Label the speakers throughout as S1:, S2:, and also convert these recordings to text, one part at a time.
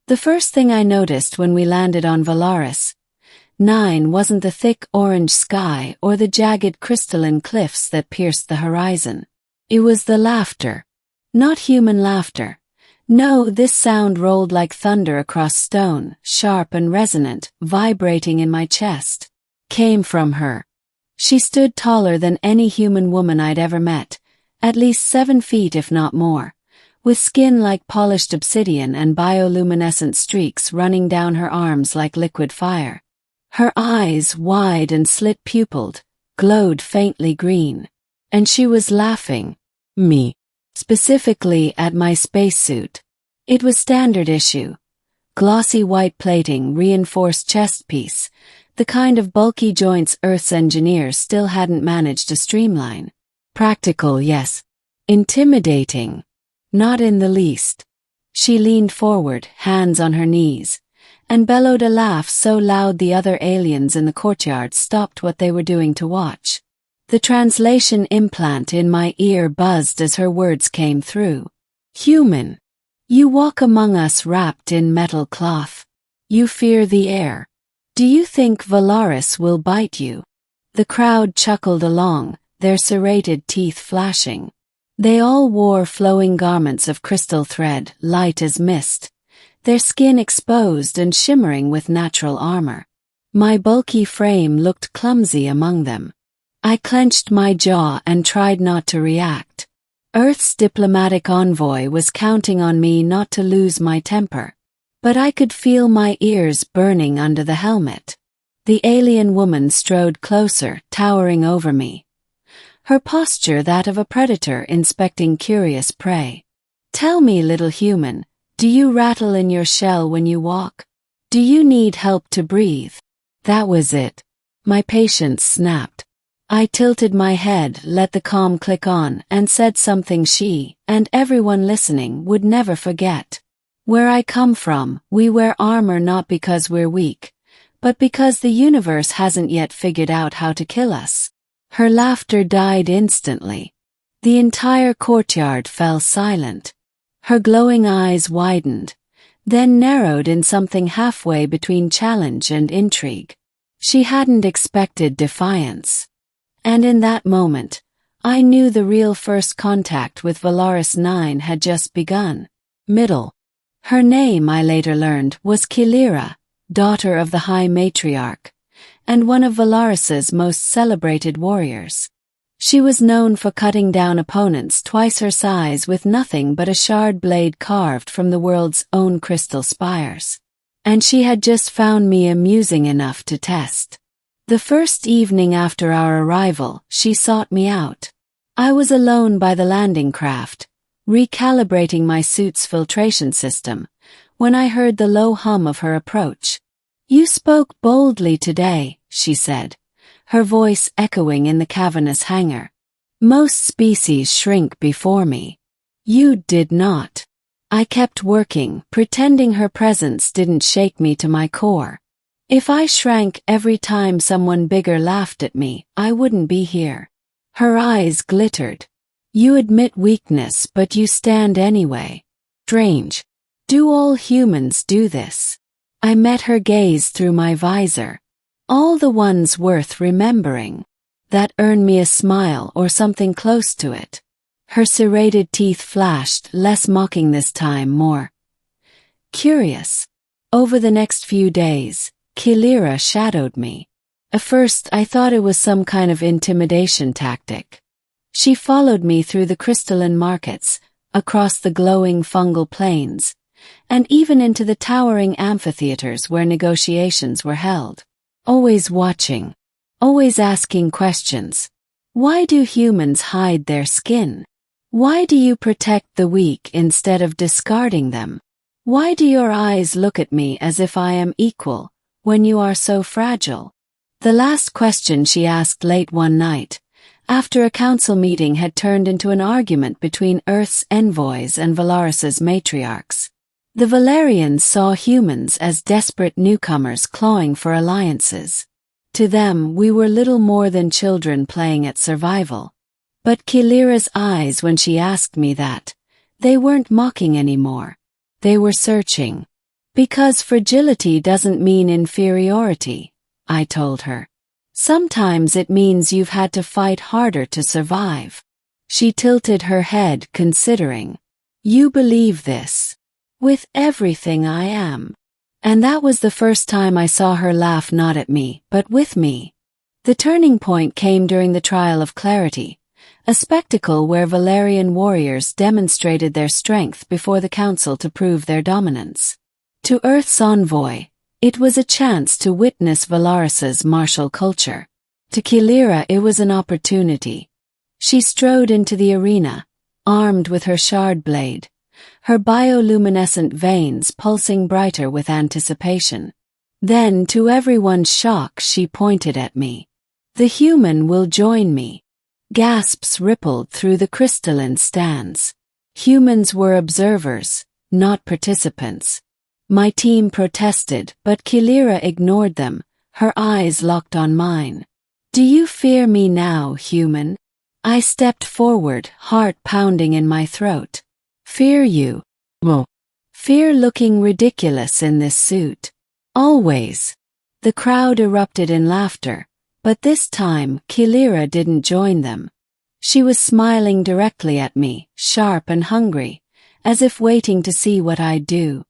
S1: The first thing I noticed when we landed on Valaris 9 wasn't the thick orange sky or the jagged crystalline cliffs that pierced the horizon. It was the laughter. Not human laughter. No, this sound rolled like thunder across stone, sharp and resonant, vibrating in my chest. Came from her. She stood taller than any human woman I'd ever met, at least 7 feet if not more, with skin like polished obsidian and bioluminescent streaks running down her arms like liquid fire. Her eyes, wide and slit-pupilled, glowed faintly green. And she was laughing. Me. Specifically at my spacesuit. It was standard issue. Glossy white plating, reinforced chest piece, the kind of bulky joints Earth's engineers still hadn't managed to streamline. Practical, yes. Intimidating. Not in the least. She leaned forward, hands on her knees, and bellowed a laugh so loud the other aliens in the courtyard stopped what they were doing to watch. The translation implant in my ear buzzed as her words came through. Human. You walk among us wrapped in metal cloth. You fear the air. Do you think Valaris will bite you? The crowd chuckled along, their serrated teeth flashing. They all wore flowing garments of crystal thread, light as mist, their skin exposed and shimmering with natural armor. My bulky frame looked clumsy among them. I clenched my jaw and tried not to react. Earth's diplomatic envoy was counting on me not to lose my temper. But I could feel my ears burning under the helmet. The alien woman strode closer, towering over me. Her posture that of a predator inspecting curious prey. Tell me, little human, do you rattle in your shell when you walk? Do you need help to breathe? That was it. My patience snapped. I tilted my head, let the calm click on, and said something she, and everyone listening, would never forget. Where I come from, we wear armor not because we're weak, but because the universe hasn't yet figured out how to kill us. Her laughter died instantly. The entire courtyard fell silent. Her glowing eyes widened, then narrowed in something halfway between challenge and intrigue. She hadn't expected defiance. And in that moment, I knew the real first contact with Valaris 9 had just begun. Middle. Her name, I later learned, was Kilira, daughter of the High Matriarch, and one of Valaris's most celebrated warriors. She was known for cutting down opponents twice her size with nothing but a shard blade carved from the world's own crystal spires. And she had just found me amusing enough to test. The first evening after our arrival, she sought me out. I was alone by the landing craft, recalibrating my suit's filtration system, when I heard the low hum of her approach. You spoke boldly today, she said, her voice echoing in the cavernous hangar. Most species shrink before me. You did not. I kept working, pretending her presence didn't shake me to my core. If I shrank every time someone bigger laughed at me, I wouldn't be here. Her eyes glittered. You admit weakness, but you stand anyway. Strange. Do all humans do this? I met her gaze through my visor. All the ones worth remembering. That earned me a smile or something close to it. Her serrated teeth flashed, less mocking this time, more curious. Over the next few days, Kilira shadowed me. At first I thought it was some kind of intimidation tactic. She followed me through the crystalline markets, across the glowing fungal plains, and even into the towering amphitheaters where negotiations were held. Always watching. Always asking questions. Why do humans hide their skin? Why do you protect the weak instead of discarding them? Why do your eyes look at me as if I am equal, when you are so fragile? The last question she asked late one night, after a council meeting had turned into an argument between Earth's envoys and Valaris's matriarchs. The Valerians saw humans as desperate newcomers clawing for alliances. To them, we were little more than children playing at survival. But Kilira's eyes when she asked me that, they weren't mocking anymore. They were searching. Because fragility doesn't mean inferiority, I told her. Sometimes it means you've had to fight harder to survive. She tilted her head, considering. You believe this. With everything I am. And that was the first time I saw her laugh, not at me, but with me. The turning point came during the trial of clarity, a spectacle where Valerian warriors demonstrated their strength before the council to prove their dominance. To Earth's envoy, it was a chance to witness Valaris's martial culture. To Kilira it was an opportunity. She strode into the arena, armed with her shard blade, her bioluminescent veins pulsing brighter with anticipation. Then, to everyone's shock, she pointed at me. The human will join me. Gasps rippled through the crystalline stands. Humans were observers, not participants. My team protested, but Kilira ignored them, her eyes locked on mine. Do you fear me now, human? I stepped forward, heart pounding in my throat. Fear you? Well, fear looking ridiculous in this suit. Always. The crowd erupted in laughter, but this time Kilira didn't join them. She was smiling directly at me, sharp and hungry, as if waiting to see what I'd do.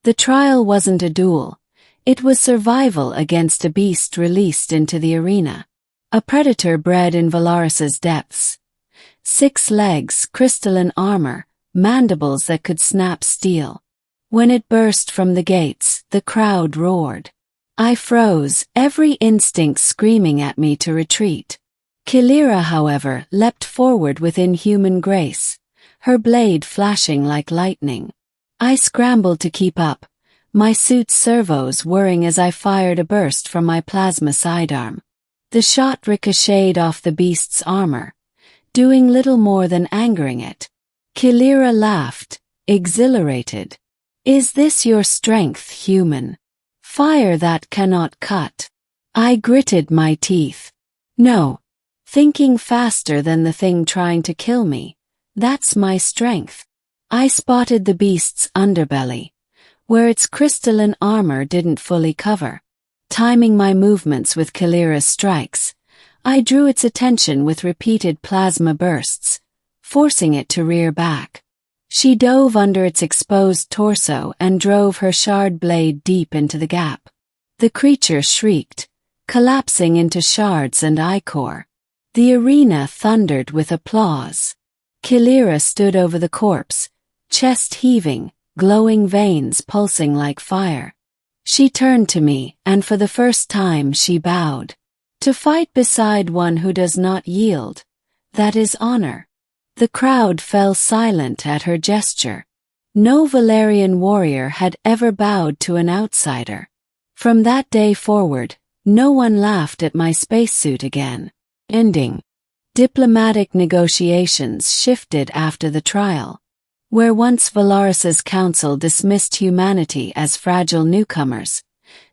S1: The trial wasn't a duel. It was survival against a beast released into the arena. A predator bred in Valaris's depths. 6 legs, crystalline armor, mandibles that could snap steel. When it burst from the gates, the crowd roared. I froze, every instinct screaming at me to retreat. Kilira, however, leapt forward with inhuman grace, her blade flashing like lightning. I scrambled to keep up, my suit's servos whirring as I fired a burst from my plasma sidearm. The shot ricocheted off the beast's armor, doing little more than angering it. Kilira laughed, exhilarated. Is this your strength, human? Fire that cannot cut. I gritted my teeth. No. Thinking faster than the thing trying to kill me. That's my strength. I spotted the beast's underbelly, where its crystalline armor didn't fully cover. Timing my movements with Kilira's strikes, I drew its attention with repeated plasma bursts, forcing it to rear back. She dove under its exposed torso and drove her shard blade deep into the gap. The creature shrieked, collapsing into shards and ichor. The arena thundered with applause. Kilira stood over the corpse, chest heaving, glowing veins pulsing like fire. She turned to me, and for the first time she bowed. To fight beside one who does not yield, that is honor. The crowd fell silent at her gesture. No Valerian warrior had ever bowed to an outsider. From that day forward, no one laughed at my spacesuit again. Ending. Diplomatic negotiations shifted after the trial. Where once Valaris's council dismissed humanity as fragile newcomers,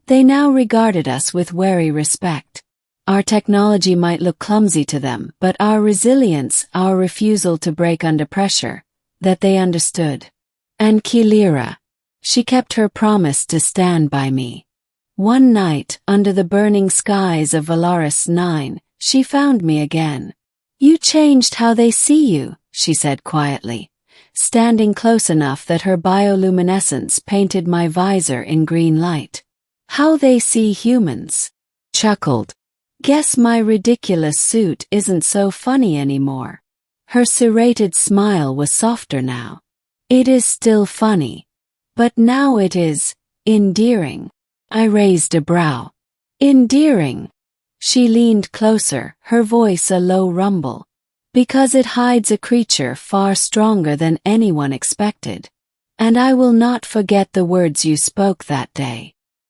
S1: they now regarded us with wary respect. Our technology might look clumsy to them, but our resilience, our refusal to break under pressure, that they understood. And Kilira. She kept her promise to stand by me. One night, under the burning skies of Valaris 9, she found me again. You changed how they see you, she said quietly, standing close enough that her bioluminescence painted my visor in green light. How they see humans. Chuckled. Guess my ridiculous suit isn't so funny anymore. Her serrated smile was softer now. It is still funny. But now it is endearing. I raised a brow. Endearing. She leaned closer, her voice a low rumble. Because it hides a creature far stronger than anyone expected. And I will not forget the words you spoke that day.